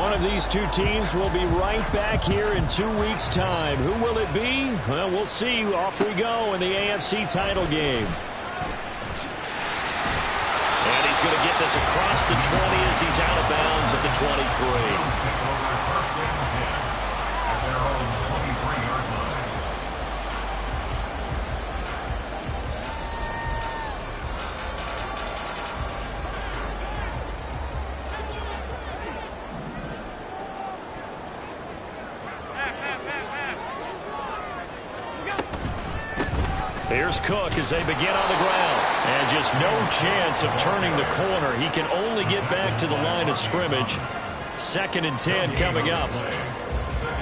One of these two teams will be right back here in 2 weeks' time. Who will it be? Well, we'll see. Off we go in the AFC title game. And he's going to get this across the 20 as he's out of bounds at the 23. Here's Cook as they begin on the ground. And just no chance of turning the corner. He can only get back to the line of scrimmage. 2nd and 10 coming up.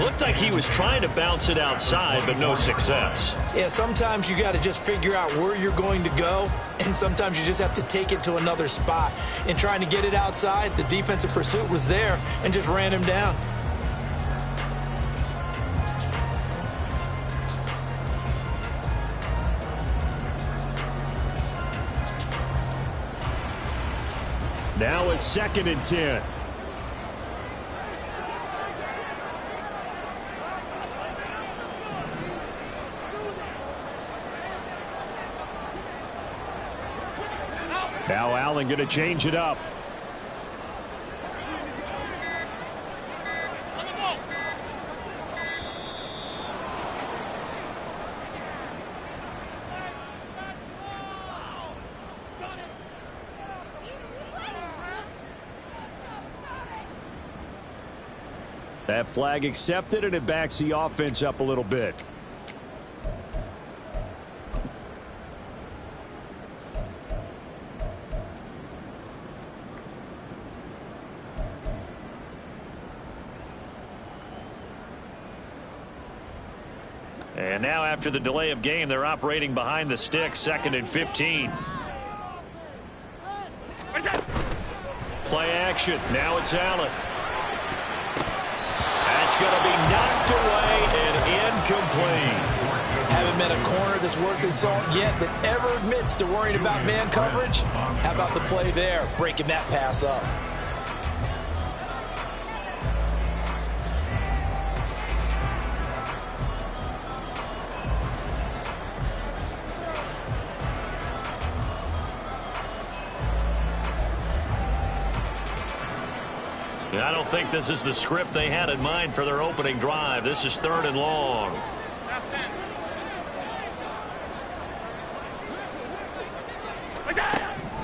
Looked like he was trying to bounce it outside, but no success. Yeah, sometimes you got to just figure out where you're going to go, and sometimes you just have to take it to another spot. In trying to get it outside, the defensive pursuit was there and just ran him down. Now it's 2nd and 10. Now Allen going to change it up. That flag accepted, and it backs the offense up a little bit. And now after the delay of game, they're operating behind the sticks, 2nd and 15. Play action. Now it's Allen. That's going to be knocked away and incomplete. Haven't met a corner that's worth his salt yet that ever admits to worrying about man coverage. How about the play there, breaking that pass up? I don't think this is the script they had in mind for their opening drive. This is 3rd and long.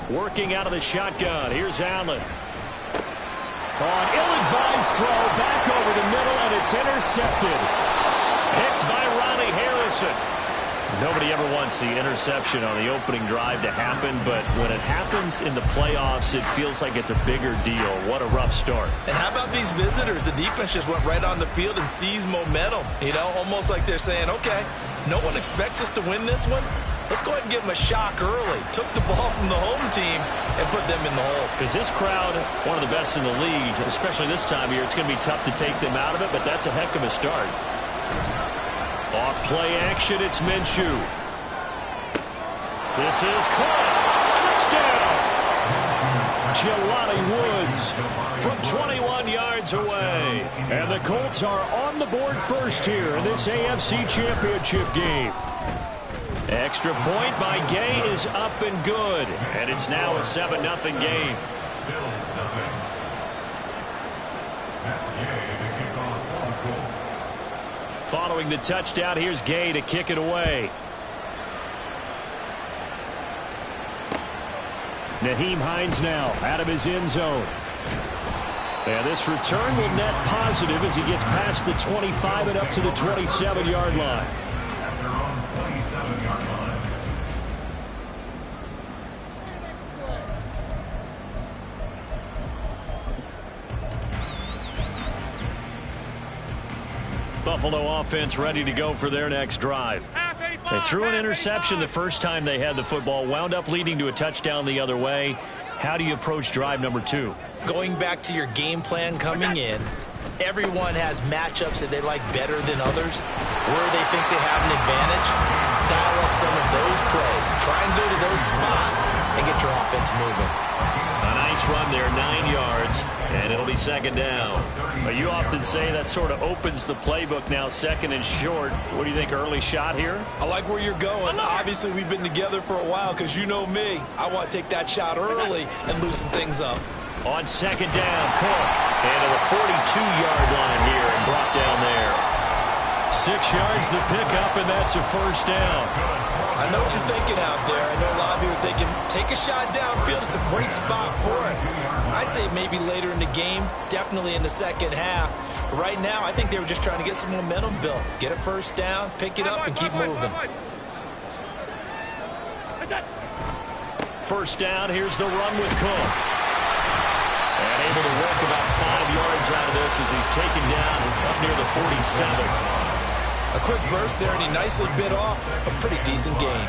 Working out of the shotgun. Here's Allen. On ill-advised throw, back over the middle, and it's intercepted. Picked by Ronnie Harrison. Nobody ever wants the interception on the opening drive to happen, but when it happens in the playoffs, it feels like it's a bigger deal. What a rough start. And how about these visitors? The defense just went right on the field and seized momentum. You know, almost like they're saying, okay, no one expects us to win this one. Let's go ahead and give them a shock early. Took the ball from the home team and put them in the hole. Because this crowd, one of the best in the league, especially this time of year, it's going to be tough to take them out of it, but that's a heck of a start. Off play action, it's Minshew. This is caught. Touchdown. Jelani Woods from 21 yards away. And the Colts are on the board first here in this AFC Championship game. Extra point by Gay is up and good. And it's now a 7-0 game. Following the touchdown, here's Gay to kick it away. Nyheim Hines now out of his end zone. And this return will net positive as he gets past the 25 and up to the 27-yard line. Buffalo offense ready to go for their next drive. They threw an interception the first time they had the football, wound up leading to a touchdown the other way. How do you approach drive number 2? Going back to your game plan coming in, everyone has matchups that they like better than others. Where they think they have an advantage, dial up some of those plays. Try and go to those spots and get your offense moving. A nice run there, 9 yards, and it'll be second down. But you often say that sort of opens the playbook now, second and short. What do you think, early shot here? I like where you're going. Obviously, we've been together for a while because you know me. I want to take that shot early and loosen things up. On second down, Cook. And to the 42-yard line here and brought down there. 6 yards the pickup, and that's a first down. I know what you're thinking out there. I know a lot of you are thinking, take a shot downfield. It's a great spot for it. I'd say maybe later in the game, definitely in the second half. But right now, I think they were just trying to get some momentum built. Get a first down, pick it up, and keep moving. First down, here's the run with Cook. And able to work about 5 yards out of this as he's taken down up near the 47. A quick burst there, and he nicely bit off a pretty decent gain.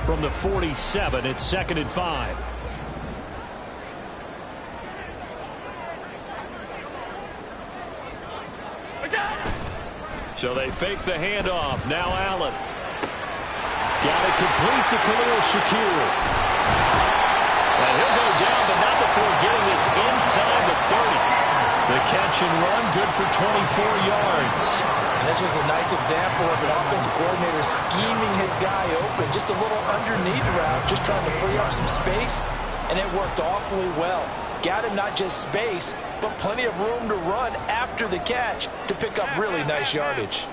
From the 47, it's second and 5. So they fake the handoff. Now Allen. Got it complete to Khalil Shakir. And he'll go down, but not before getting this inside the 30. The catch and run, good for 24 yards. And this was a nice example of an offensive coordinator scheming his guy open. Just a little underneath route, just trying to free up some space, and it worked awfully well. Got him not just space, but plenty of room to run after the catch to pick up really nice yardage.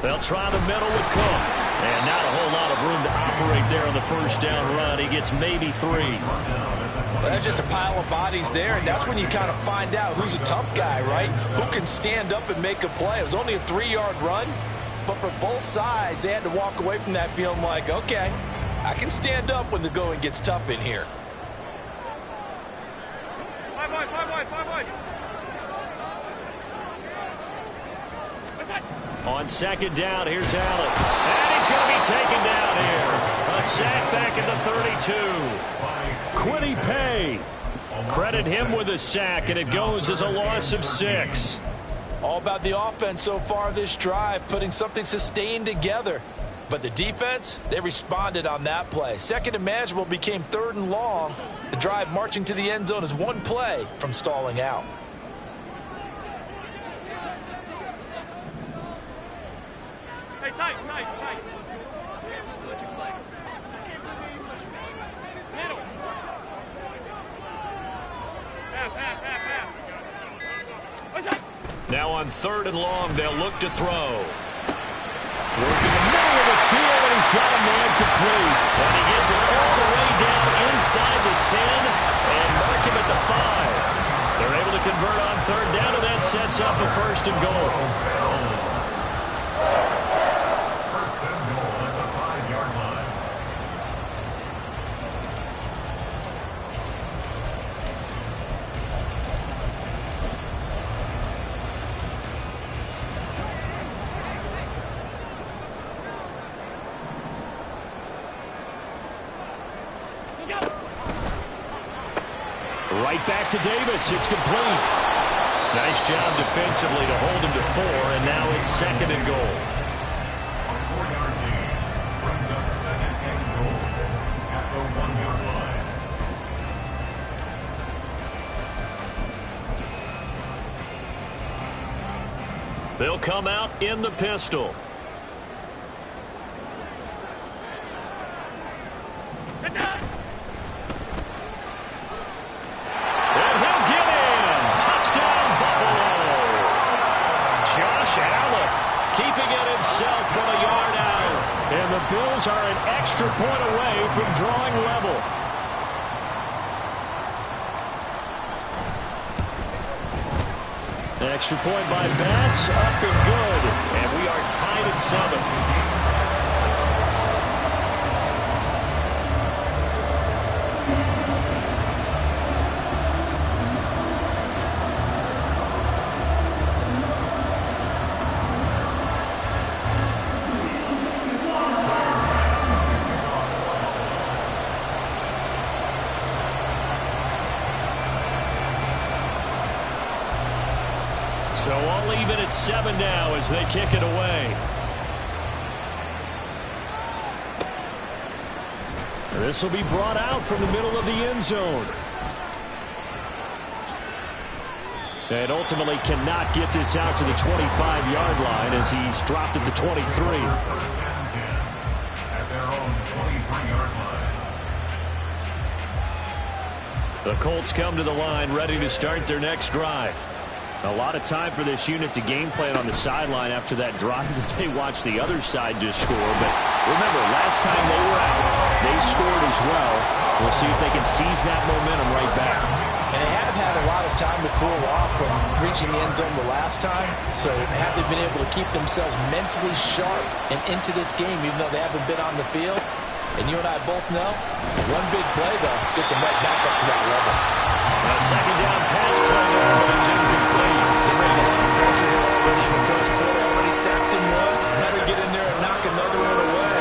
They'll try the middle with Cook. And not a whole lot of room to operate there on the first down run. He gets maybe 3. Well, that's just a pile of bodies there, and that's when you kind of find out who's a tough guy, right? Who can stand up and make a play. It was only a 3-yard run, but for both sides, they had to walk away from that feeling like, okay, I can stand up when the going gets tough in here. On second down, here's Allen. And he's going to be taken down here. A sack back at the 32. Quiddy Pay. Credit him with a sack, and it goes as a loss of 6. All about the offense so far this drive, putting something sustained together. But the defense, they responded on that play. Second and manageable became third and long. The drive marching to the end zone is one play from stalling out. Tight. Middle. Now on third and long, they'll look to throw. Working the middle of the field, and he's got a man complete. And he gets it all the way down inside the 10 and mark him at the 5. They're able to convert on third down, and that sets up a first and goal. Right back to Davis. It's complete. Nice job defensively to hold him to 4, and now it's second and goal. They'll come out in the pistol. From a yard out. And the Bills are an extra point away from drawing level. Extra point by Bass, up and good. And we are tied at 7. So all even at 7 now as they kick it away. This will be brought out from the middle of the end zone. And ultimately cannot get this out to the 25-yard line as he's dropped at the 23. At their own 23-yard line. The Colts come to the line ready to start their next drive. A lot of time for this unit to game plan on the sideline after that drive that they watched the other side just score. But remember, last time they were out, they scored as well. We'll see if they can seize that momentum right back. And they have had a lot of time to cool off from reaching the end zone the last time. So have they been able to keep themselves mentally sharp and into this game, even though they haven't been on the field? And you and I both know, one big play, though, gets them right back up to that level. A second down pass play there, but it's incomplete. They bring a lot of pressure here already in the first quarter. Already sacked him once. Got to get in there and knock another one away.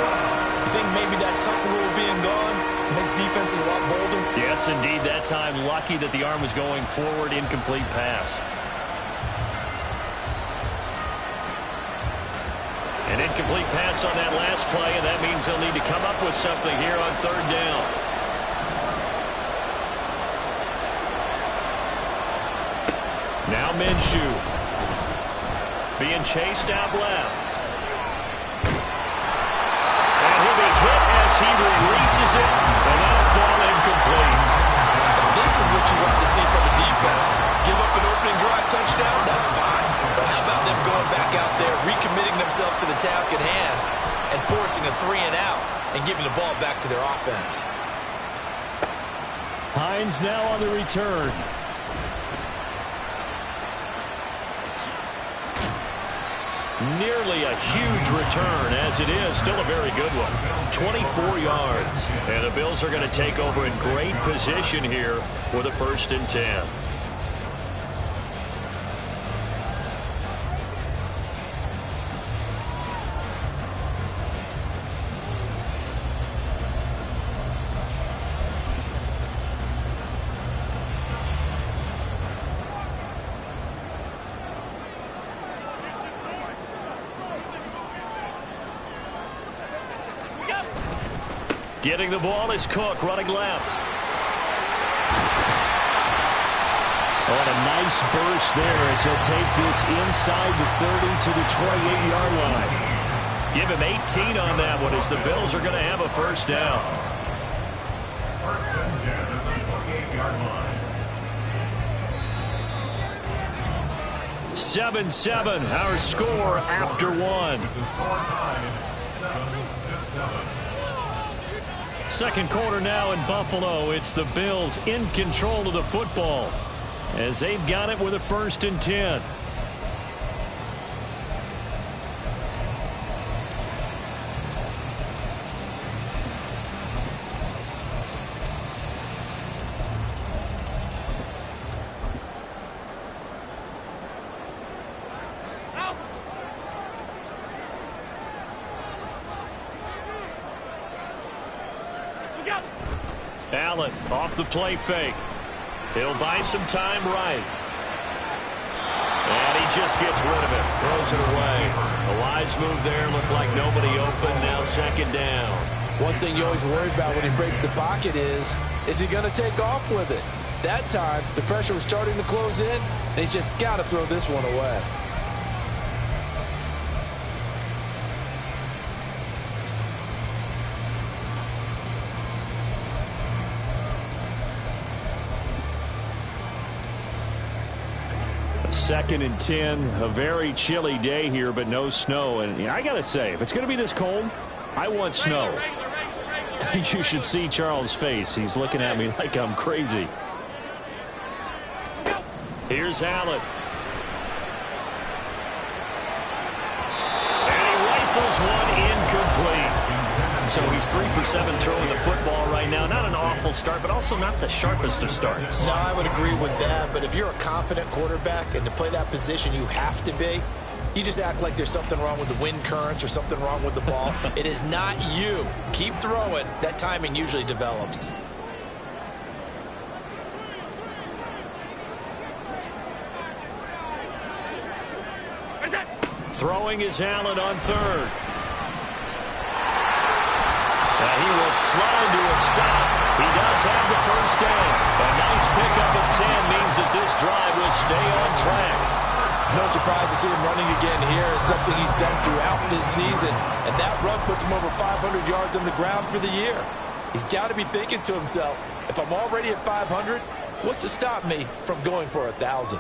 You think maybe that Tucker rule being gone makes defenses a lot bolder? Yes, indeed. That time, lucky that the arm was going forward. Incomplete pass. An incomplete pass on that last play, and that means they'll need to come up with something here on third down. Now Minshew. Being chased out left. And he'll be hit as he releases it, and that'll fall incomplete. This is what you want to see from a defense. Give up an opening drive touchdown, that's fine. But how about them going back out there, recommitting themselves to the task at hand, and forcing a 3-and-out, and giving the ball back to their offense? Hines now on the return. Nearly a huge return, as it is still a very good one. 24 yards. And the Bills are going to take over in great position here for the 1st and 10. Getting the ball is Cook, running left. Oh, and a nice burst there as he'll take this inside the 30 to the 28-yard line. Give him 18 on that one as the Bills are going to have a first down. First and 10 at the 28-yard line. 7-7, our score after one. With the score tied 7-7. Second quarter now in Buffalo. It's the Bills in control of the football as they've got it with a 1st and 10. Allen off the play fake. He'll buy some time right. And he just gets rid of it. Throws it away. A wise move there. Looked like nobody open. Now 2nd down. One thing you always worry about when he breaks the pocket is he going to take off with it? That time, the pressure was starting to close in, and he's just got to throw this one away. Second and 10, a very chilly day here, but no snow. And I got to say, if it's going to be this cold, I want snow. You should see Charles' face. He's looking at me like I'm crazy. Here's Allen. And he rifles one incomplete. So he's 3 for 7 throwing the football right now. Not an awful start, but also not the sharpest of starts. No, I would agree with that. But if you're a confident quarterback and to play that position you have to be, you just act like there's something wrong with the wind currents or something wrong with the ball. It is not you. Keep throwing. That timing usually develops. Throwing is Allen on third. And he will slide to a stop. He does have the first down. A nice pickup of 10 means that this drive will stay on track. No surprise to see him running again here. It's something he's done throughout this season. And that run puts him over 500 yards on the ground for the year. He's got to be thinking to himself, if I'm already at 500, what's to stop me from going for 1,000?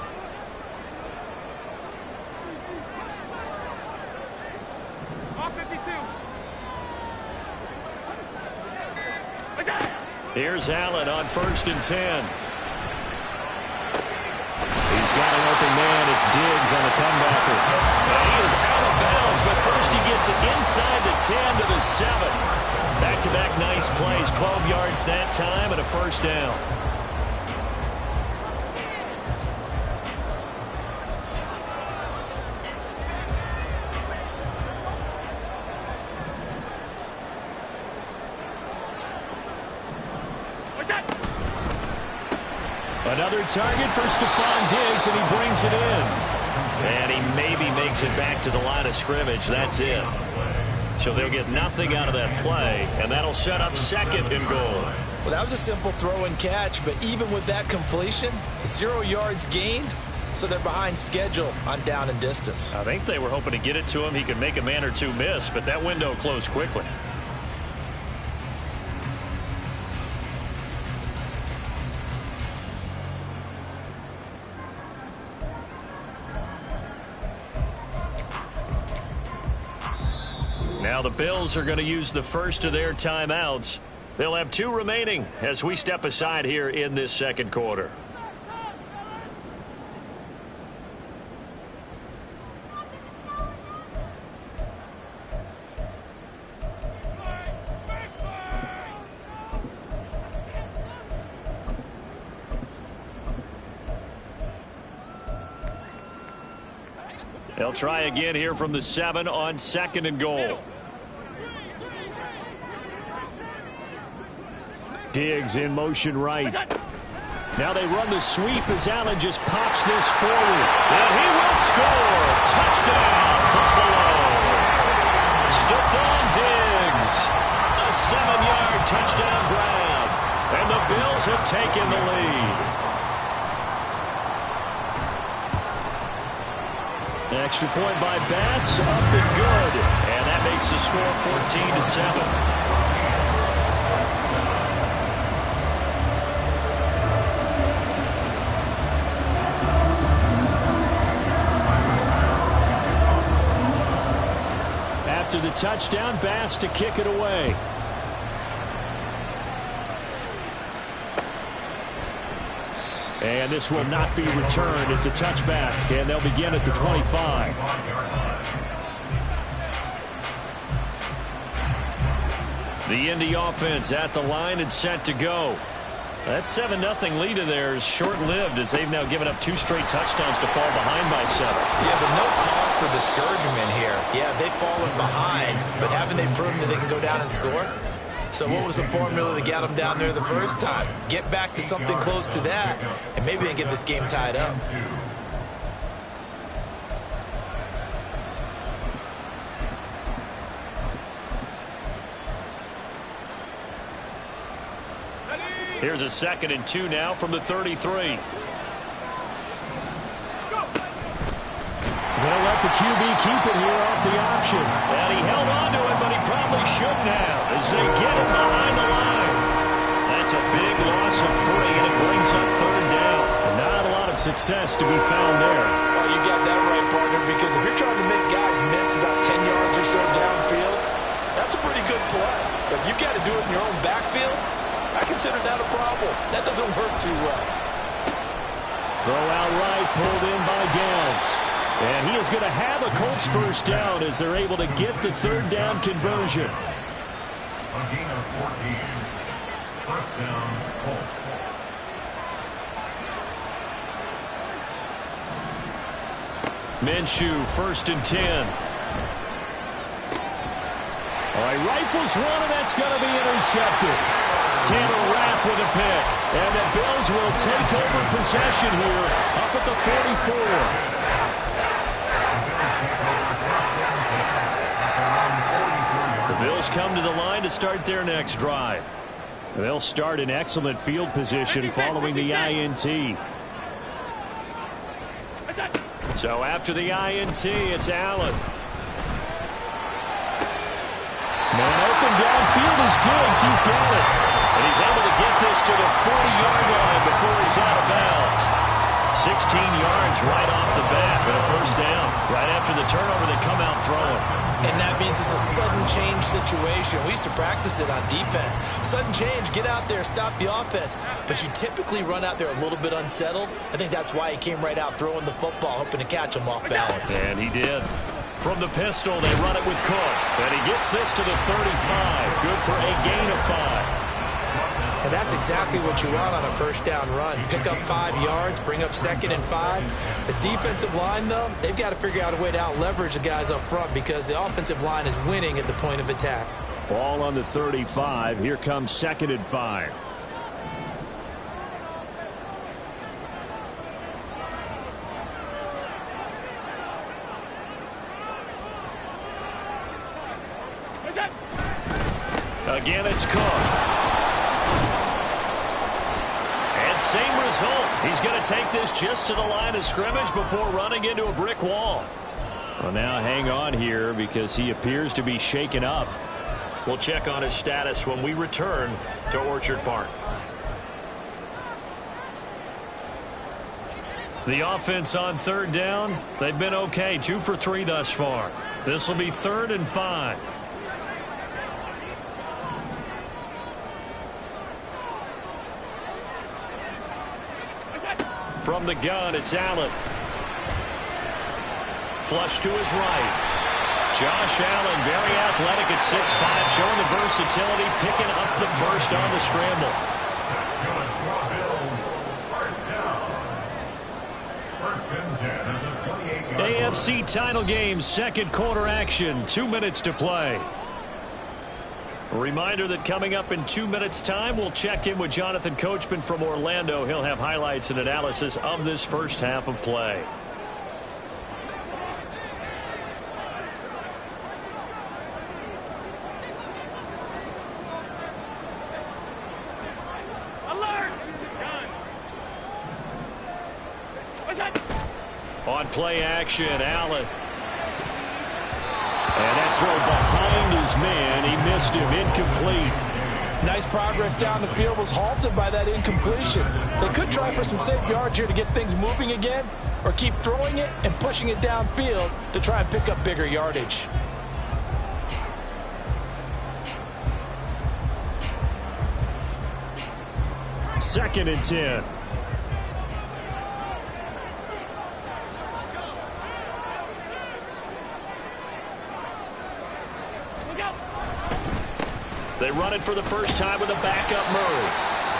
Here's Allen on 1st and 10. He's got an open man. It's Diggs on the comebacker. And he is out of bounds, but first he gets it inside the 10 to the 7. Back-to-back nice plays. 12 yards that time and a first down. Another target for Stephon Diggs, and he brings it in. And he maybe makes it back to the line of scrimmage. That's it. So they'll get nothing out of that play, and that'll set up 2nd and goal. Well, that was a simple throw and catch, but even with that completion, 0 yards gained, so they're behind schedule on down and distance. I think they were hoping to get it to him. He could make a man or two miss, but that window closed quickly. Now the Bills are going to use the first of their timeouts. They'll have 2 remaining as we step aside here in this 2nd quarter. They'll try again here from the 7 on 2nd and goal. Diggs in motion right. Now they run the sweep as Allen just pops this forward. And he will score. Touchdown, Buffalo. Stephon Diggs. A 7-yard touchdown grab. And the Bills have taken the lead. Extra point by Bass, up and good. And that makes the score 14-7. After the touchdown, Bass to kick it away. And this will not be returned. It's a touchback, and they'll begin at the 25. The Indy offense at the line and set to go. That 7-0 lead of theirs short-lived as they've now given up 2 straight touchdowns to fall behind by 7. Yeah, but no cause for discouragement here. Yeah, they've fallen behind, but haven't they proven that they can go down and score? So what was the formula that got them down there the first time? Get back to something close to that, and maybe they get this game tied up. Here's a 2nd and 2 now from the 33. They'll let the QB keep it here off the option. And he held on to it, but he probably shouldn't have as they get him behind the line. That's a big loss of 3, and it brings up 3rd down. And not a lot of success to be found there. Well, you got that right, partner, because if you're trying to make guys miss about 10 yards or so downfield, that's a pretty good play. But if you've got to do it in your own backfield, I consider that a problem. That doesn't work too well. Throw out right, pulled in by Downs. And he is going to have a Colts first down as they're able to get the 3rd down conversion. A gain of 14. First down, Colts. Minshew, 1st and 10. All right, rifles one, and that's going to be intercepted. Tanner Rapp with a pick. And the Bills will take over possession here up at the 44. Colts come to the line to start their next drive. They'll start in excellent field position following the INT. So after the INT, it's Allen. Man open downfield is Diggs. He's got it. And he's able to get this to the 40-yard line before he's out of bounds. 16 yards right off the bat, but a first down. Right after the turnover, they come out throwing. And that means it's a sudden change situation. We used to practice it on defense. Sudden change, get out there, stop the offense. But you typically run out there a little bit unsettled. I think that's why he came right out throwing the football, hoping to catch him off balance. And he did. From the pistol, they run it with Cook. And he gets this to the 35. Good for a gain of 5. And that's exactly what you want on a first down run. Pick up 5 yards, bring up 2nd and 5. The defensive line, though, they've got to figure out a way to out-leverage the guys up front because the offensive line is winning at the point of attack. Ball on the 35. Here comes 2nd and 5. Again, it's Cook. Same result. He's going to take this just to the line of scrimmage before running into a brick wall. Well, now hang on here because he appears to be shaken up. We'll check on his status when we return to Orchard Park. The offense on 3rd down, they've been okay. 2 for 3 thus far. This will be 3rd and 5. From the gun, it's Allen. Flush to his right. Josh Allen, very athletic at 6'5", showing the versatility, picking up the first on the scramble. AFC title game, 2nd quarter action, 2 minutes to play. A reminder that coming up in 2 minutes' time, we'll check in with Jonathan Coachman from Orlando. He'll have highlights and analysis of this first half of play. Alert! On play action, Allen. And that throw behind his man. He missed him. Incomplete. Nice progress down the field, was halted by that incompletion. They could try for some safe yards here to get things moving again, or keep throwing it and pushing it downfield to try and pick up bigger yardage. Second and 10. They run it for the first time with a backup Murray.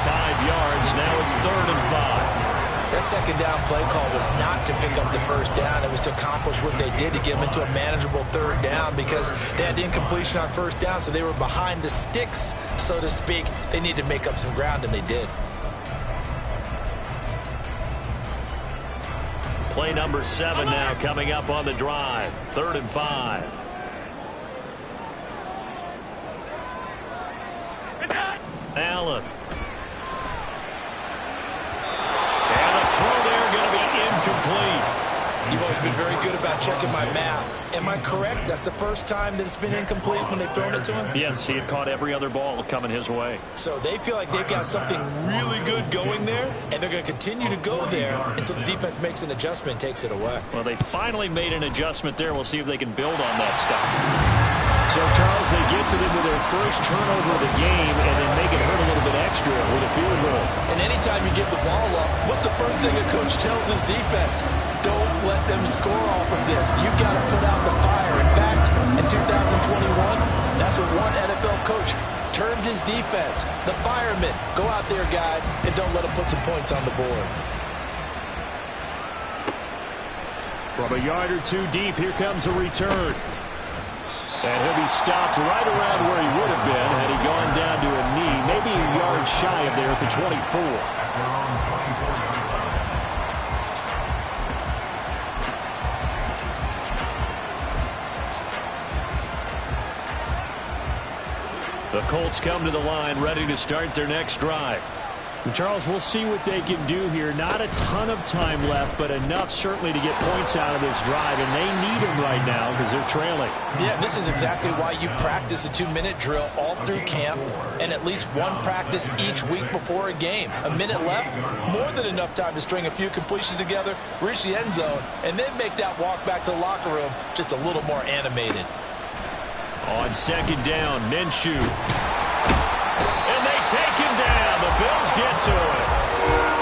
5 yards. Now it's 3rd and 5. That second down play call was not to pick up the first down. It was to accomplish what they did to get them into a manageable 3rd down because they had incompletion on first down, so they were behind the sticks, so to speak. They needed to make up some ground, and they did. Play number 7 now coming up on the drive. 3rd and 5. Allen. And a throw there going to be incomplete. You've always been very good about checking my math. Am I correct? That's the first time that it's been incomplete when they've thrown it to him? Yes, he had caught every other ball coming his way. So they feel like they've got something really good going there, and they're going to continue to go there until the defense makes an adjustment and takes it away. Well, they finally made an adjustment there. We'll see if they can build on that stuff. So, Charles, they get to them with their first turnover of the game and then make it hurt a little bit extra with a field goal. And anytime you give the ball up, what's the first thing a coach tells his defense? Don't let them score off of this. You've got to put out the fire. In fact, in 2021, that's what one NFL coach termed his defense. The firemen. Go out there, guys, and don't let them put some points on the board. From a yard or two deep, here comes a return. And he'll be stopped right around where he would have been had he gone down to a knee, maybe a yard shy of there at the 24. The Colts come to the line ready to start their next drive. And Charles, we'll see what they can do here. Not a ton of time left, but enough certainly to get points out of this drive, and they need them right now because they're trailing. Yeah, this is exactly why you practice a 2-minute drill all through camp and at least one practice each week before a game. A minute left, more than enough time to string a few completions together, reach the end zone, and then make that walk back to the locker room just a little more animated. On second down, Minshew. And they take him down. The Bills get to it.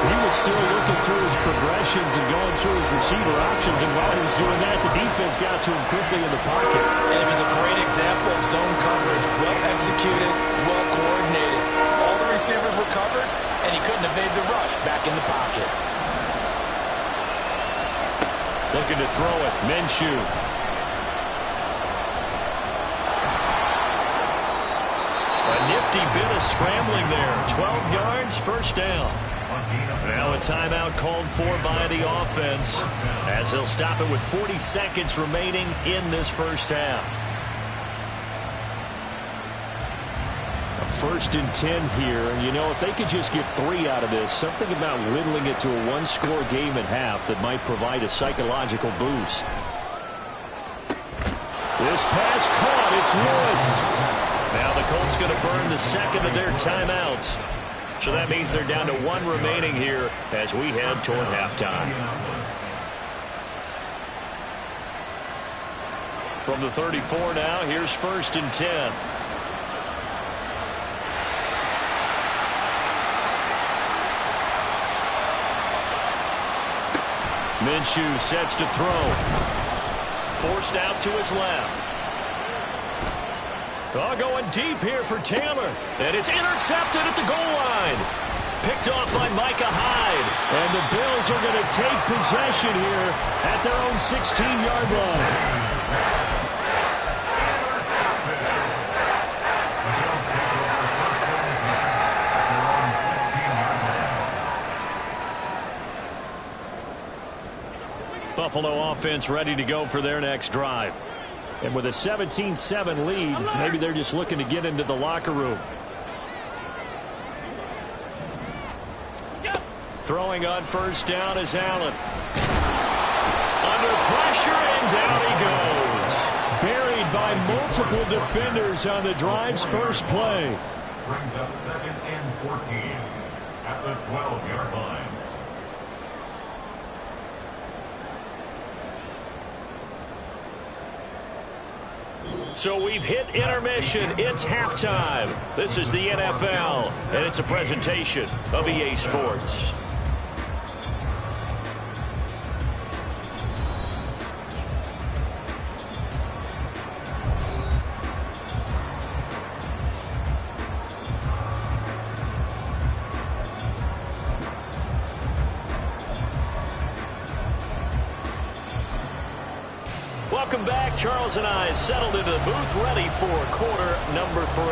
He was still looking through his progressions and going through his receiver options, and while he was doing that, the defense got to him quickly in the pocket. And it was a great example of zone coverage. Well executed, well coordinated. All the receivers were covered, and he couldn't evade the rush back in the pocket. Looking to throw it, Minshew. A nifty bit of scrambling there. 12 yards, first down. Now a timeout called for by the offense as they'll stop it with 40 seconds remaining in this first half. A 1st and 10 here. And, you know, if they could just get 3 out of this, something about whittling it to a 1-score game at half that might provide a psychological boost. This pass caught. It's Woods. Now the Colts going to burn the second of their timeouts. So that means they're down to 1 remaining here as we head toward halftime. From the 34 now, here's 1st and 10. Minshew sets to throw. Forced out to his left. Oh, going deep here for Taylor. And it's intercepted at the goal line. Picked off by Micah Hyde. And the Bills are going to take possession here at their own 16-yard line. Buffalo offense ready to go for their next drive. And with a 17-7 lead, maybe they're just looking to get into the locker room. Throwing on first down is Allen. Under pressure, and down he goes. Buried by multiple defenders on the drive's first play. Brings up 2nd and 14 at the 12-yard line. So we've hit intermission. It's halftime. This is the NFL, and it's a presentation of EA Sports. Welcome back. Charles and I settled into the booth ready for quarter number 3.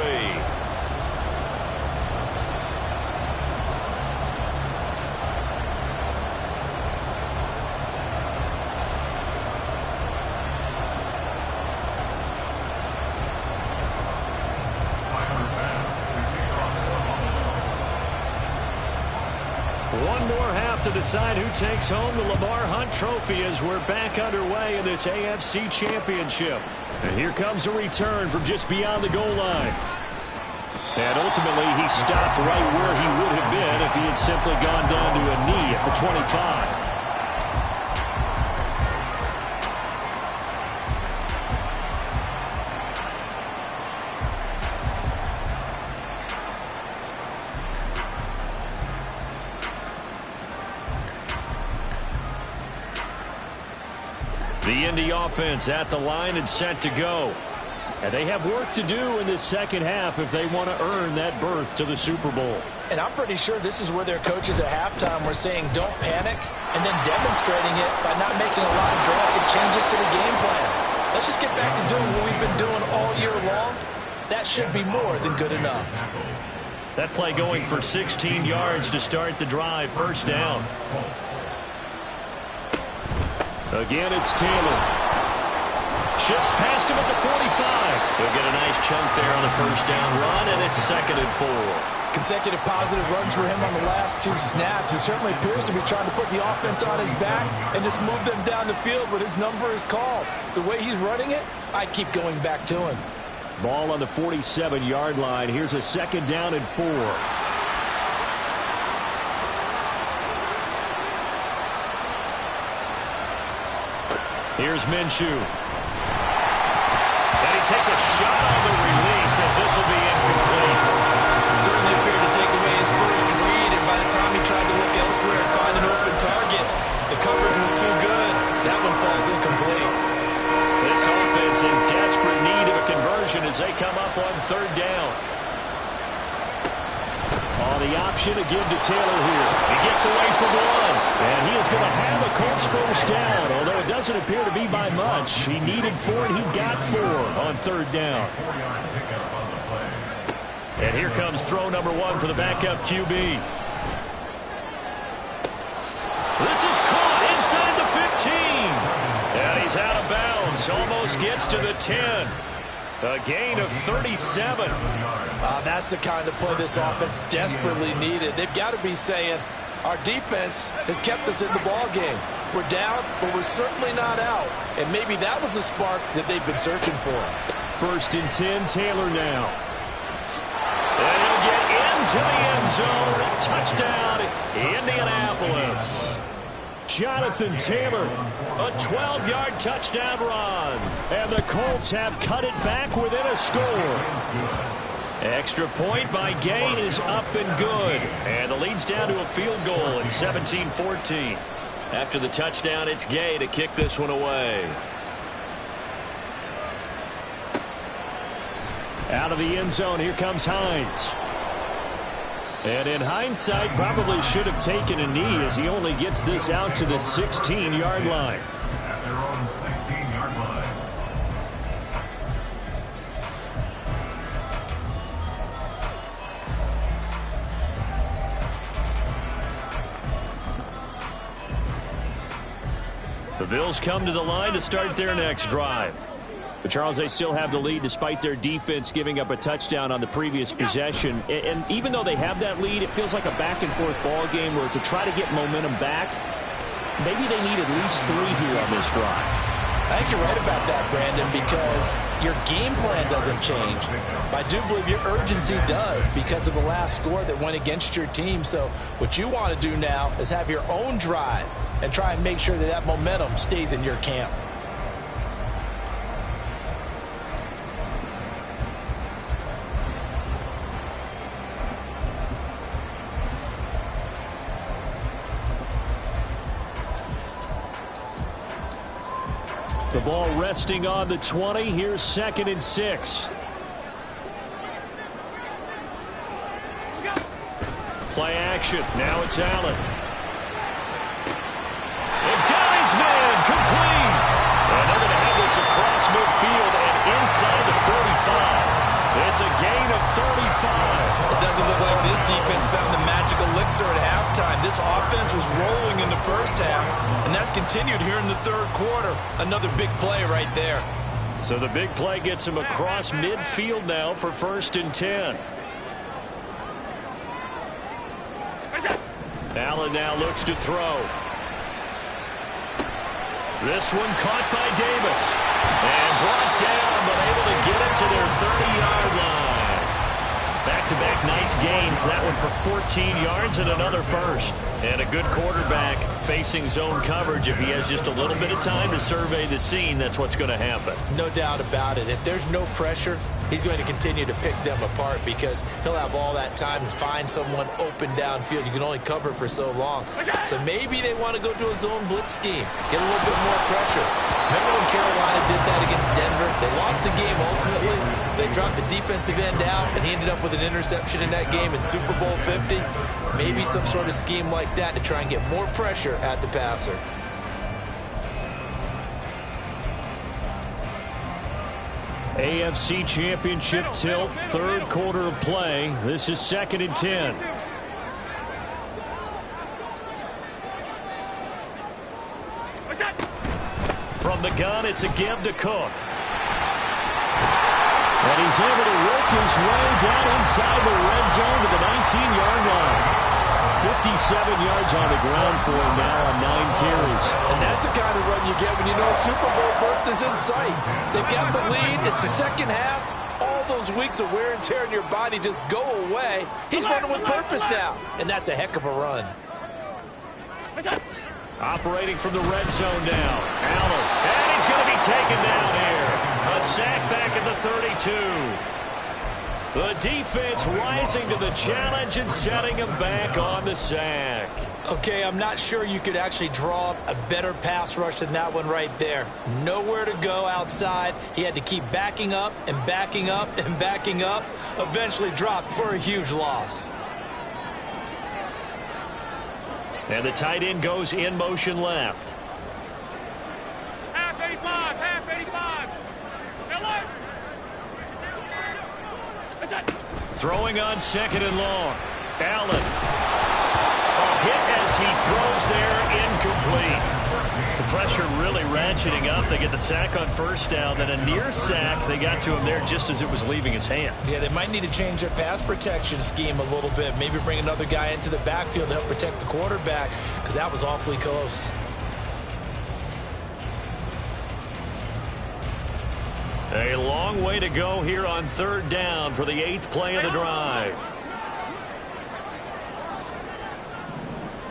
One more half to decide who takes home the Lamar Hunt Trophy as we're back underway in this AFC Championship. And here comes a return from just beyond the goal line. And ultimately, he stopped right where he would have been if he had simply gone down to a knee at the 25. The Indy offense at the line and set to go. And they have work to do in this second half if they want to earn that berth to the Super Bowl. And I'm pretty sure this is where their coaches at halftime were saying don't panic and then demonstrating it by not making a lot of drastic changes to the game plan. Let's just get back to doing what we've been doing all year long. That should be more than good enough. That play going for 16 yards to start the drive. First down. Again, it's Taylor. Shifts past him at the 45. He'll get a nice chunk there on the first down run, and it's 2nd and 4. Consecutive positive runs for him on the last 2 snaps. He certainly appears to be trying to put the offense on his back and just move them down the field, but his number is called. The way he's running it, I keep going back to him. Ball on the 47-yard line. Here's a 2nd down and 4. Here's Minshew. And he takes a shot on the release as this will be incomplete. Certainly appeared to take away his first read, and by the time he tried to look elsewhere and find an open target, the coverage was too good. That one falls incomplete. This offense in desperate need of a conversion as they come up on 3rd down. Oh, the option to give to Taylor here. He gets away from one. And he is going to have a Colts first down, although it doesn't appear to be by much. He needed 4, and he got 4 on 3rd down. And here comes throw number 1 for the backup QB. This is caught inside the 15. And he's out of bounds. Almost gets to the 10. A gain of 37. That's the kind of play this offense desperately needed. They've got to be saying, our defense has kept us in the ball game. We're down, but we're certainly not out. And maybe that was the spark that they've been searching for. 1st and 10, Taylor now. And he'll get into the end zone. Touchdown, Indianapolis. Jonathan Taylor, a 12-yard touchdown run. And the Colts have cut it back within a score. Extra point by Gain is up and good. And the lead's down to a field goal at 17-14. After the touchdown, it's Gay to kick this one away. Out of the end zone, here comes Hines. And in hindsight, probably should have taken a knee as he only gets this out to the 16-yard line. At their own 16-yard line. The Bills come to the line to start their next drive. But, Charles, they still have the lead despite their defense giving up a touchdown on the previous possession. And even though they have that lead, it feels like a back-and-forth ball game where to try to get momentum back, maybe they need at least 3 here on this drive. I think you're right about that, Brandon, because your game plan doesn't change. I do believe your urgency does because of the last score that went against your team. So what you want to do now is have your own drive and try and make sure that that momentum stays in your camp. The ball resting on the 20. Here's 2nd and 6. Play action. Now it's Allen. And Guy's man complete. And they're going to have this across midfield and inside the 45. It's a gain of 35. It doesn't look like this defense found the magic elixir at halftime. This offense was rolling in the first half, and that's continued here in the 3rd quarter. Another big play right there. So the big play gets him across midfield now for 1st and 10. Allen now looks to throw. This one caught by Davis. And brought down, but able to get it to their 30-yard line. Back-to-back nice gains. That one for 14 yards and another first. And a good quarterback facing zone coverage. If he has just a little bit of time to survey the scene, that's what's going to happen. No doubt about it. If there's no pressure, he's going to continue to pick them apart because he'll have all that time to find someone open downfield. You can only cover for so long. So maybe they want to go to a zone blitz scheme, get a little bit more pressure. Remember when Carolina did that against Denver? They lost the game ultimately. They dropped the defensive end out, and he ended up with an interception in that game in Super Bowl 50. Maybe some sort of scheme like that to try and get more pressure at the passer. AFC Championship tilt, 3rd quarter of play. This is 2nd and 10. From the gun, it's a give to Cook. And he's able to work his way down inside the red zone to the 19-yard line. 57 yards on the ground for him now on 9 carries. And that's the kind of run you get when you know Super Bowl berth is in sight. They've got the lead. It's the second half. All those weeks of wear and tear in your body just go away. He's running with purpose now. And that's a heck of a run. Operating from the red zone now. Allen. And he's going to be taken down here. A sack back at the 32. The defense rising to the challenge and setting him back on the sack. Okay, I'm not sure you could actually draw up a better pass rush than that one right there. Nowhere to go outside. He had to keep backing up and backing up and backing up. Eventually dropped for a huge loss. And the tight end goes in motion left. Half 85, half 85. Miller. Throwing on second and long. Allen. A hit as he throws there, incomplete. The pressure really ratcheting up. They get the sack on first down, then a near sack. They got to him there just as it was leaving his hand. Yeah, they might need to change their pass protection scheme a little bit. Maybe bring another guy into the backfield to help protect the quarterback, because that was awfully close. A long way to go here on third down for the 8th play of the drive.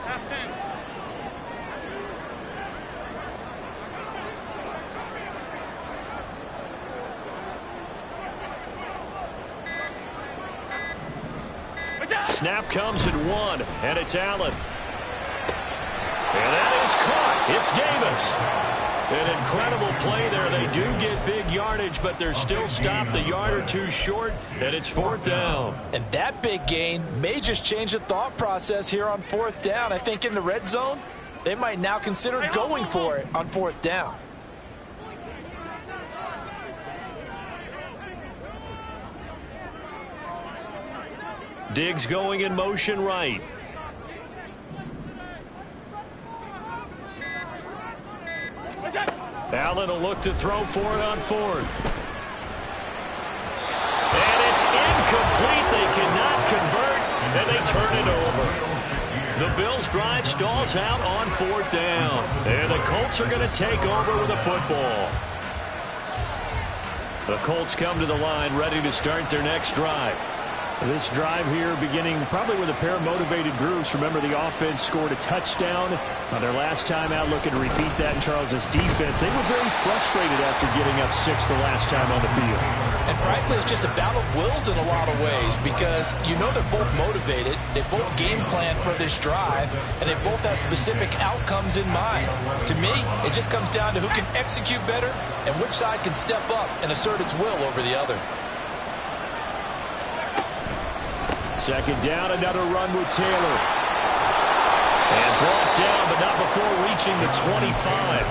Half 10. Snap comes at 1, and it's Allen. And that is caught. It's Davis. An incredible play there. They do get big yardage, but they're still stopped a yard or two short, and it's 4th down. And that big gain may just change the thought process here on 4th down. I think in the red zone, they might now consider going for it on 4th down. Diggs going in motion right. Allen will look to throw for it on 4th. And it's incomplete. They cannot convert, and they turn it over. The Bills' drive stalls out on 4th down. And the Colts are going to take over with the football. The Colts come to the line ready to start their next drive. This drive here beginning probably with a pair of motivated groups. Remember, the offense scored a touchdown on their last time out. Looking to repeat that in Charles's defense. They were very frustrated after getting up 6 the last time on the field. And frankly, it's just a battle of wills in a lot of ways, because you know they're both motivated. They both game plan for this drive, and they both have specific outcomes in mind. To me, it just comes down to who can execute better and which side can step up and assert its will over the other. Second down, another run with Taylor. And brought down, but not before reaching the 25.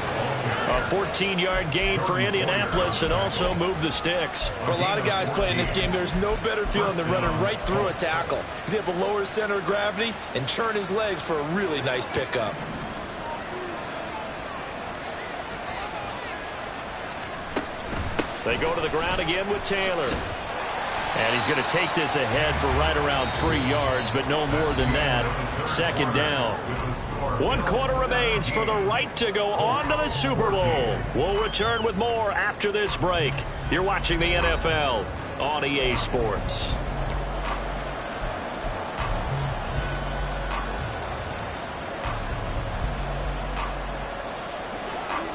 A 14-yard gain for Indianapolis, and also move the sticks. For a lot of guys playing this game, there's no better feeling than running right through a tackle. He's able to lower his center of gravity and churn his legs for a really nice pickup. They go to the ground again with Taylor. And he's going to take this ahead for right around 3 yards, but no more than that. Second down. 1 quarter remains for the right to go on to the Super Bowl. We'll return with more after this break. You're watching the NFL on EA Sports.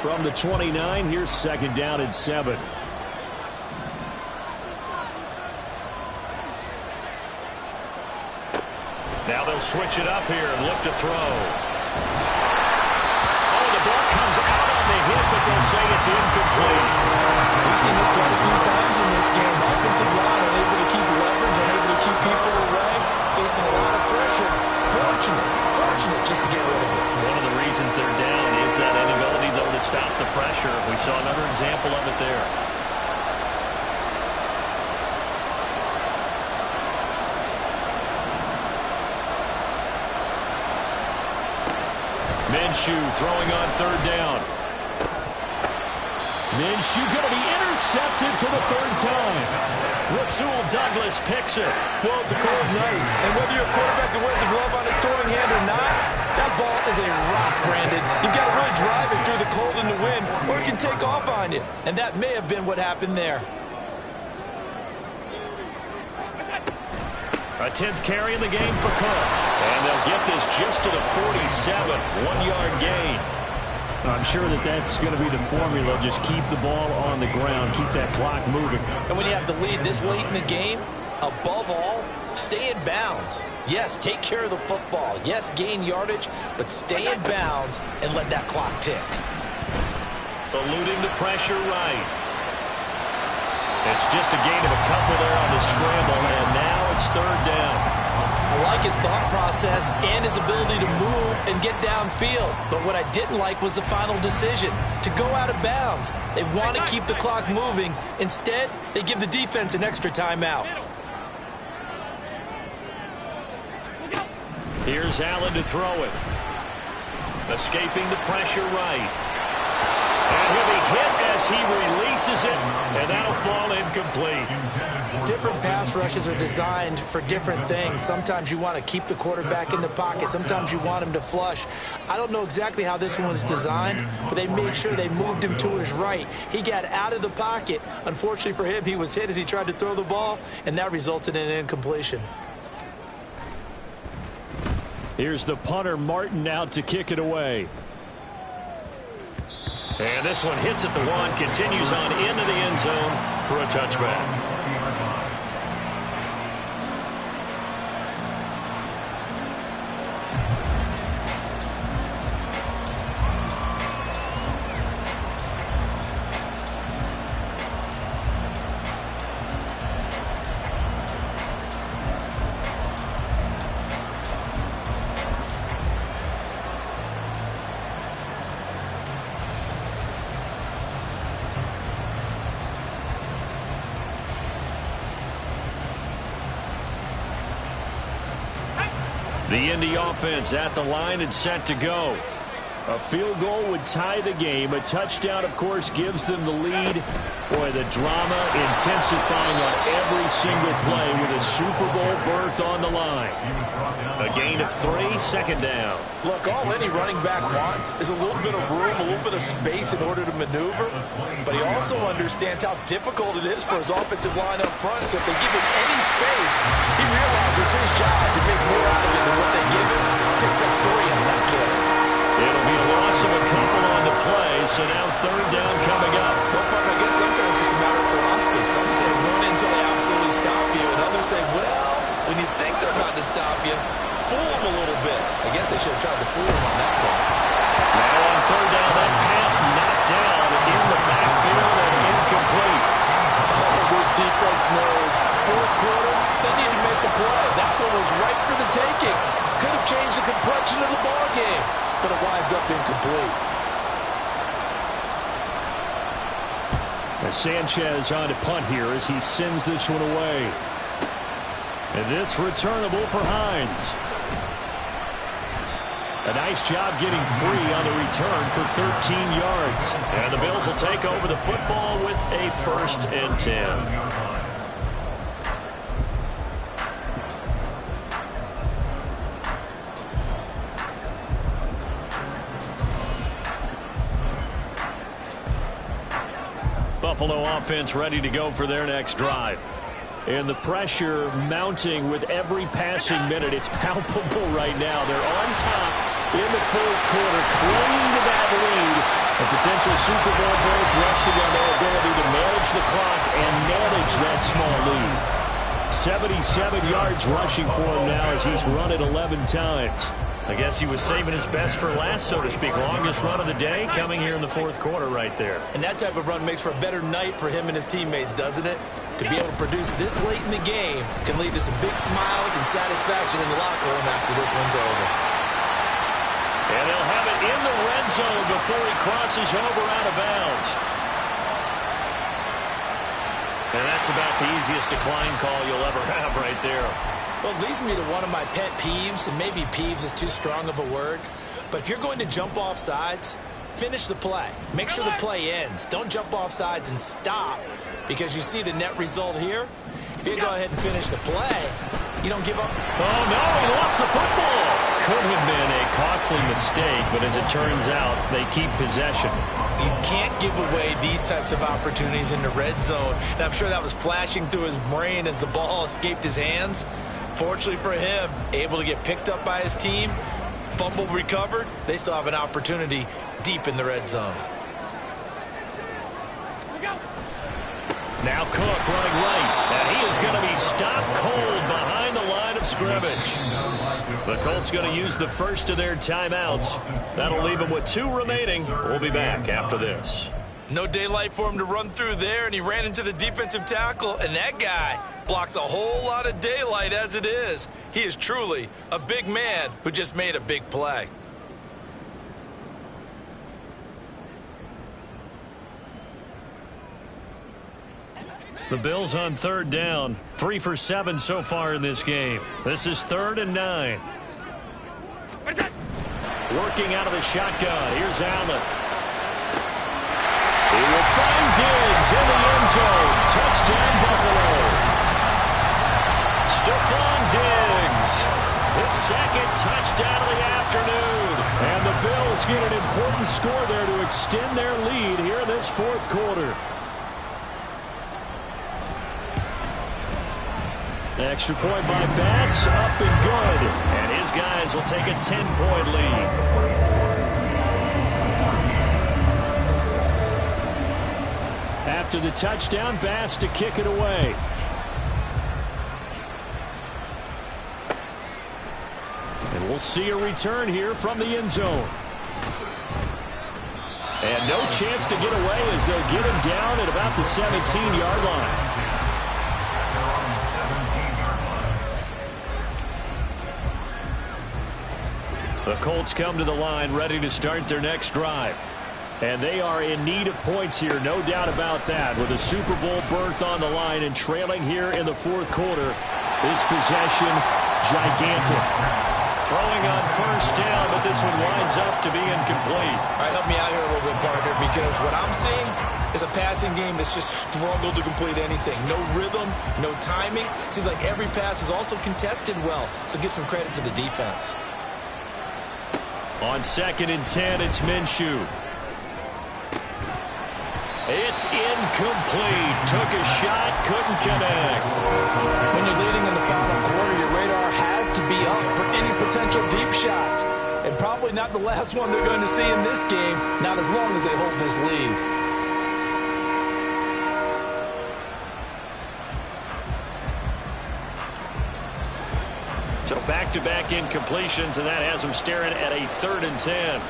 From the 29, here's second down and 7. Now they'll switch it up here and look to throw. Oh, the ball comes out on the hit, but they'll say it's incomplete. We've seen this quite a few times in this game. Offensive line unable to keep leverage, unable to keep people away, facing a lot of pressure. Fortunate just to get rid of it. One of the reasons they're down is that inability, though, to stop the pressure. We saw another example of it there. Minshew throwing on third down. Minshew going to be intercepted for the third time. Rasul Douglas picks it. Well, it's a cold night, and whether you're a quarterback that wears a glove on his throwing hand or not, that ball is a rock, Brandon. You've got to really drive it through the cold and the wind, or it can take off on you. And that may have been what happened there. A 10th carry in the game for Cook. And they'll get this just to the 47. 1-yard gain. I'm sure that's going to be the formula. Just keep the ball on the ground. Keep that clock moving. And when you have the lead this late in the game, above all, stay in bounds. Yes, take care of the football. Yes, gain yardage, but stay in bounds and let that clock tick. Eluding the pressure right. It's just a gain of a couple there on the scramble, and now it's third down. I like his thought process and his ability to move and get downfield. But what I didn't like was the final decision, to go out of bounds. They want to keep the clock moving. Instead, they give the defense an extra timeout. Here's Allen to throw it. Escaping the pressure right. And he'll be hit as he releases it, and that'll fall incomplete. Different pass rushes are designed for different things. Sometimes you want to keep the quarterback in the pocket. Sometimes you want him to flush. I don't know exactly how this one was designed, but they made sure they moved him to his right. He got out of the pocket. Unfortunately for him, he was hit as he tried to throw the ball, and that resulted in an incompletion. Here's the punter, Martin, out to kick it away. And this one hits at the 1, continues on into the end zone for a touchback. The Indy offense at the line and set to go. A field goal would tie the game. A touchdown, of course, gives them the lead. Boy, the drama intensifying on every single play with a Super Bowl berth on the line. A gain of 3, second down. Look, all any running back wants is a little bit of room, a little bit of space in order to maneuver. But he also understands how difficult it is for his offensive line up front. So if they give him any space, he realizes his job to make more out of it than what they give him. Picks up 3 on that carry. It'll be a loss of a couple on the play, so now third down coming up. Well, I guess sometimes it's just a matter of philosophy. Some say run until they absolutely stop you, and others say, well, when you think they're about to stop you, fool them a little bit. I guess they should have tried to fool them on that play. Now on third down, that pass knocked down in the backfield and incomplete. Oh, this defense knows. Fourth quarter, they need to make a play. That one was right for the taking. Could have changed the complexion of the ball game, but it winds up incomplete. As Sanchez on to punt here as he sends this one away. And this returnable for Hines. A nice job getting free on the return for 13 yards. And the Bills will take over the football with a 1st and 10. Buffalo offense ready to go for their next drive. And the pressure mounting with every passing minute. It's palpable right now. They're on top in the fourth quarter, clinging to that lead. A potential Super Bowl berth resting on their ability to manage the clock and manage that small lead. 77 yards rushing for him now as he's run it 11 times. I guess he was saving his best for last, so to speak. Longest run of the day coming here in the fourth quarter right there. And that type of run makes for a better night for him and his teammates, doesn't it? To be able to produce this late in the game can lead to some big smiles and satisfaction in the locker room after this one's over. And they'll have it in the red zone before he crosses over out of bounds. And that's about the easiest decline call you'll ever have right there. Well, it leads me to one of my pet peeves, and maybe peeves is too strong of a word, but if you're going to jump off sides, finish the play. Make sure the play ends. Don't jump off sides and stop, because you see the net result here. If you go ahead and finish the play, you don't give up. Oh, no, he lost the football. Could have been a costly mistake, but as it turns out, they keep possession. You can't give away these types of opportunities in the red zone. And I'm sure that was flashing through his brain as the ball escaped his hands. Fortunately for him, able to get picked up by his team, fumble recovered. They still have an opportunity deep in the red zone. Now Cook running right, and he is going to be stopped cold behind the line of scrimmage. The Colts going to use the first of their timeouts. That'll leave them with 2 remaining. We'll be back after this. No daylight for him to run through there, and he ran into the defensive tackle, and that guy blocks a whole lot of daylight as it is. He is truly a big man who just made a big play. The Bills on 3rd down. 3 for 7 so far in this game. This is 3rd and 9. Working out of the shotgun. Here's Allen. He will find Diggs in the end zone. Touchdown, Buffalo. Stephon Diggs. His 2nd touchdown of the afternoon. And the Bills get an important score there to extend their lead here in this 4th quarter. Extra point by Bass, up and good. And his guys will take a 10-point lead. After the touchdown, Bass to kick it away. And we'll see a return here from the end zone. And no chance to get away as they'll get him down at about the 17-yard line. The Colts come to the line ready to start their next drive. And they are in need of points here, no doubt about that. With a Super Bowl berth on the line and trailing here in the 4th quarter. This possession, gigantic. Throwing on 1st down, but this one winds up to be incomplete. All right, help me out here a little bit, partner, because what I'm seeing is a passing game that's just struggled to complete anything. No rhythm, no timing. Seems like every pass is also contested well, so give some credit to the defense. On 2nd and 10, it's Minshew. It's incomplete. Took a shot, couldn't connect. When you're leading in the final quarter, your radar has to be up for any potential deep shots. And probably not the last one they're going to see in this game, not as long as they hold this lead. So back-to-back incompletions, and that has them staring at a 3rd and 10.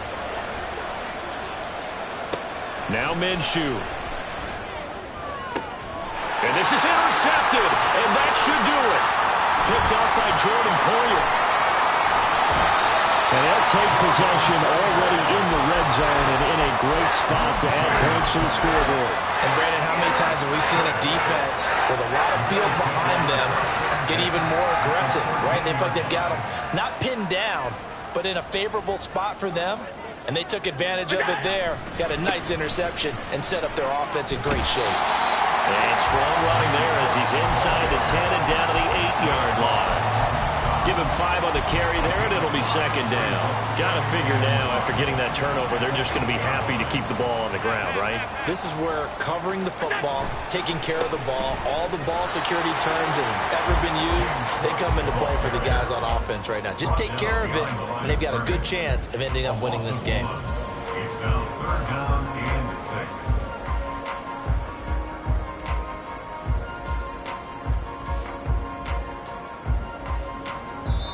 Now Minshew. And this is intercepted, and that should do it. Picked out by Jordan Poyer. And they'll take possession already in the red zone and in a great spot to add points to the scoreboard. And Brandon, how many times have we seen a defense with a lot of field behind them get even more aggressive, right? They feel like they've got them not pinned down, but in a favorable spot for them, and they took advantage of it there, got a nice interception, and set up their offense in great shape. And strong running there as he's inside the 10 and down to the 8-yard line. Give him 5 on the carry there, and it'll be 2nd down. Got to figure now, after getting that turnover, they're just going to be happy to keep the ball on the ground, right? This is where covering the football, taking care of the ball, all the ball security terms that have ever been used, they come into play for the guys on offense right now. Just take care of it, and they've got a good chance of ending up winning this game. It's now 3rd down and 6.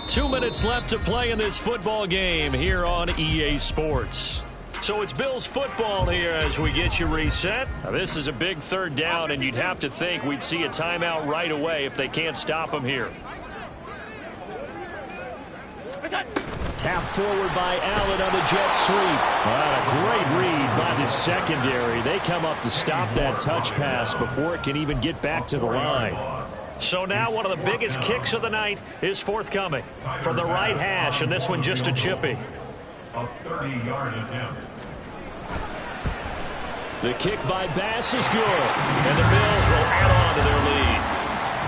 2 minutes left to play in this football game here on EA Sports. So it's Bills football here as we get you reset. Now, this is a big 3rd down, and you'd have to think we'd see a timeout right away if they can't stop them here. Tap forward by Allen on the jet sweep. A great read by the secondary. They come up to stop that touch pass before it can even get back to the line. So now one of the biggest kicks of the night is forthcoming from the right hash, and this one just a chippy. A 30-yard attempt. The kick by Bass is good. And the Bills will add on to their lead.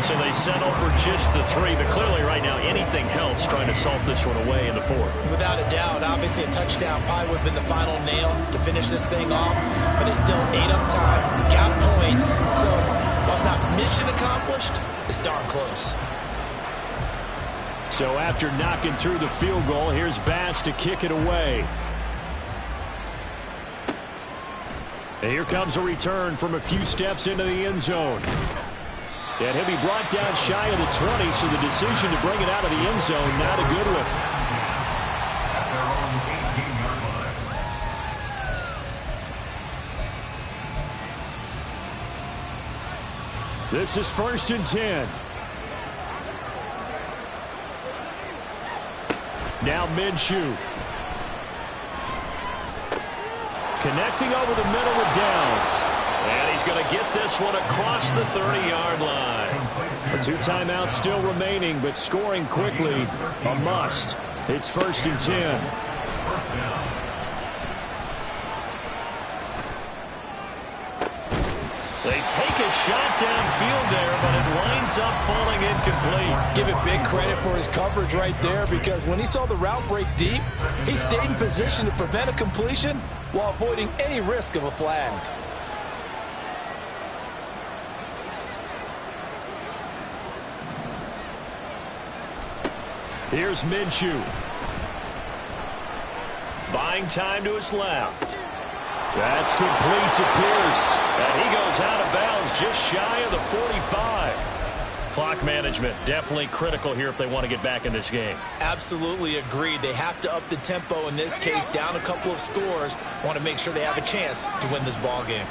So they settle for just the 3. But clearly right now anything helps trying to salt this one away in the 4th. Without a doubt, obviously a touchdown probably would have been the final nail to finish this thing off. But it's still ate up time, got points. So while it's not mission accomplished, it's darn close. So after knocking through the field goal, here's Bass to kick it away. And here comes a return from a few steps into the end zone. And he'll be brought down shy of the 20, so the decision to bring it out of the end zone, not a good one. At their own 18-yard line. This is 1st and 10. Now Minshew. Connecting over the middle with Downs. And he's going to get this one across the 30-yard line. 2 timeouts still remaining, but scoring quickly, a must. It's 1st and 10. First down. They take a shot downfield there, but it winds up falling incomplete. Give it big credit for his coverage right there, because when he saw the route break deep, he stayed in position to prevent a completion while avoiding any risk of a flag. Here's Minshew. Buying time to his left. That's complete to Pierce. And he goes out of bounds just shy of the 45. Clock management definitely critical here if they want to get back in this game. Absolutely agreed. They have to up the tempo in this case, down a couple of scores. Want to make sure they have a chance to win this ball game.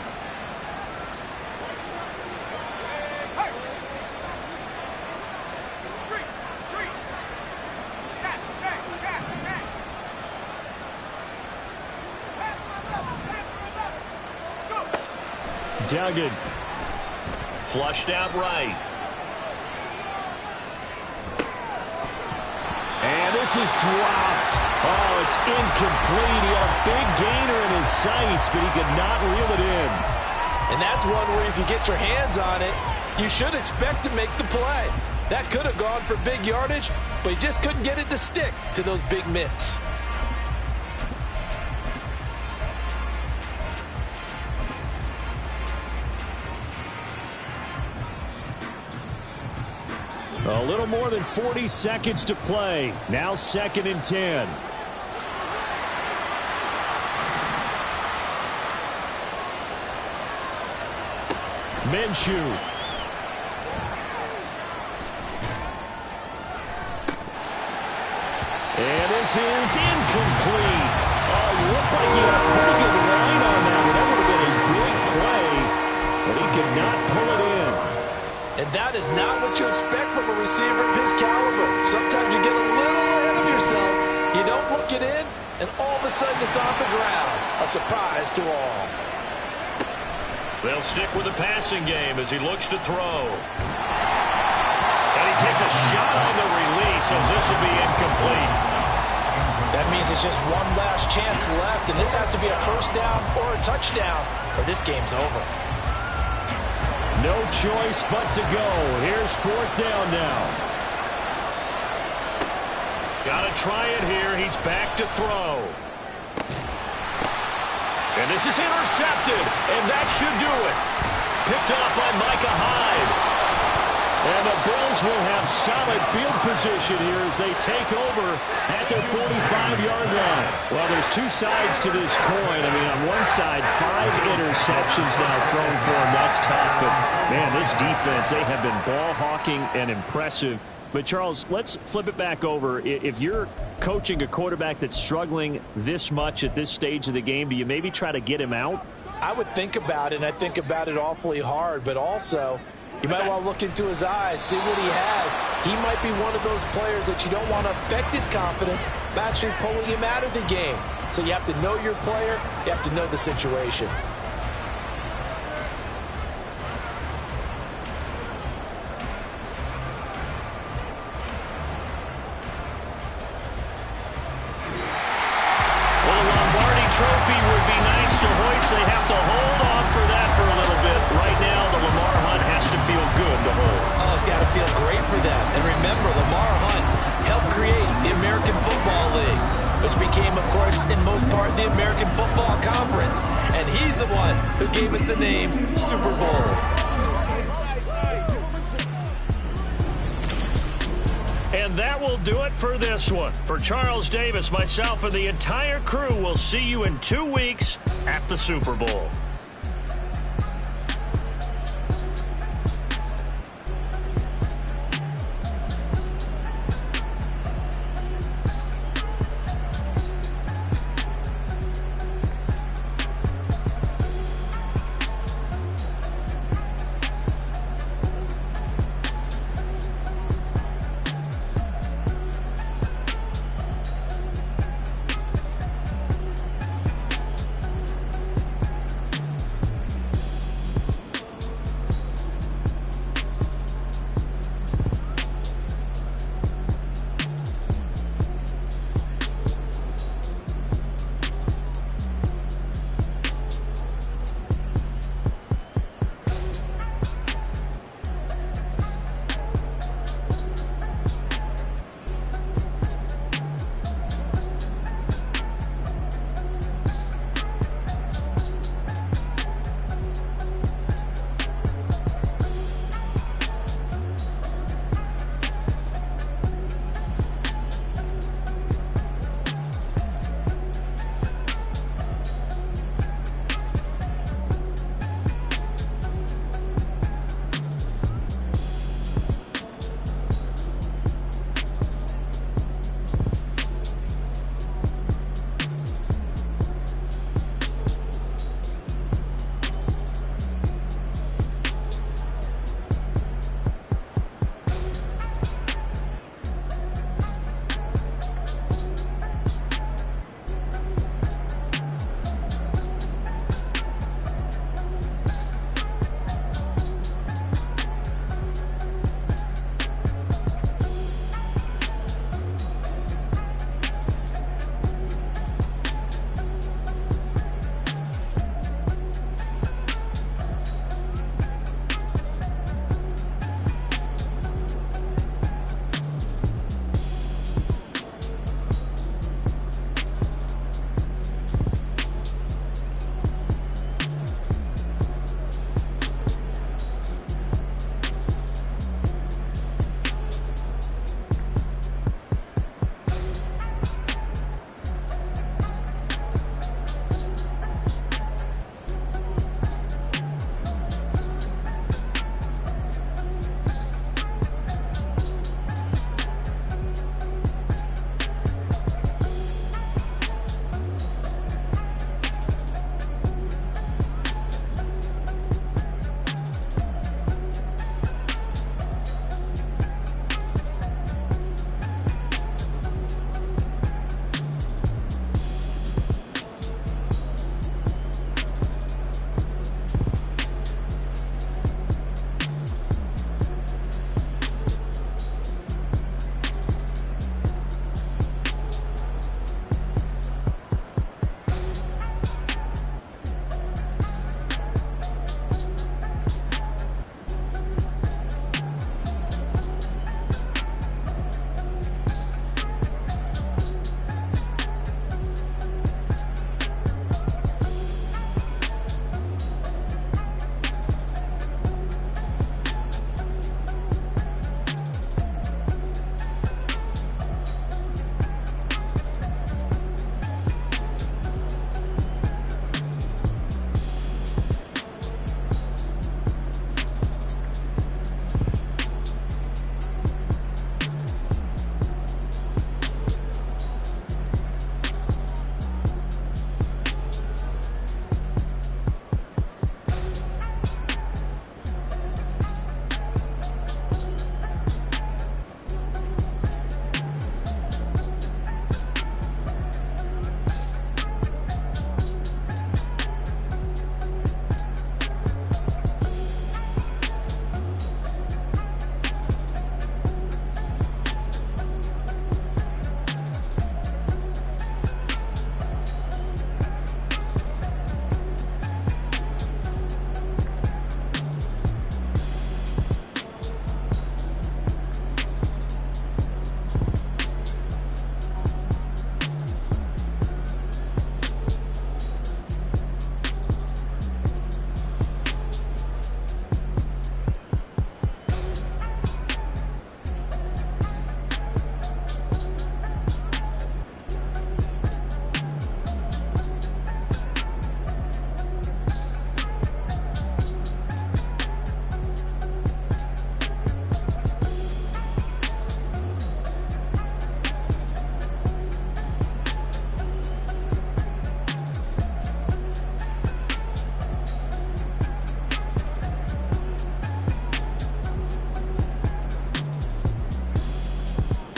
Duggan. Flushed out right. And this is dropped. Oh, it's incomplete. He had a big gainer in his sights, but he could not reel it in. And that's one where if you get your hands on it, you should expect to make the play. That could have gone for big yardage, but he just couldn't get it to stick to those big mitts. A little more than 40 seconds to play. Now 2nd and 10. Minshew. And this is incomplete. Oh, it looked like he had a pretty good line on that. That would have been a big play, but he could not pull it in. And that is not what you expect from a receiver of his caliber. Sometimes you get a little ahead of yourself. You don't look it in, and all of a sudden it's on the ground. A surprise to all. They'll stick with the passing game as he looks to throw. And he takes a shot on the release as this will be incomplete. That means it's just one last chance left, and this has to be a first down or a touchdown, or this game's over. No choice but to go. Here's 4th down now. Got to try it here. He's back to throw. And this is intercepted, and that should do it. Picked off by Micah Hyde. And the Bills will have solid field position here as they take over at their 45-yard line. Well, there's 2 sides to this coin. I mean, on one side, 5 interceptions now thrown for him. That's tough. But, man, this defense, they have been ball hawking and impressive. But, Charles, let's flip it back over. If you're coaching a quarterback that's struggling this much at this stage of the game, do you maybe try to get him out? I would think about it, and I think about it awfully hard, but also you might want to look into his eyes, see what he has. He might be one of those players that you don't want to affect his confidence by actually pulling him out of the game. So you have to know your player. You have to know the situation. Well, the Lombardi Trophy would be nice to hoist. They have to hold off Well, it's got to feel great for them. And remember, Lamar Hunt helped create the American Football League, which became, of course, in most part, the American Football Conference. And he's the one who gave us the name Super Bowl. And that will do it for this one. For Charles Davis, myself, and the entire crew, we'll see you in 2 weeks at the Super Bowl.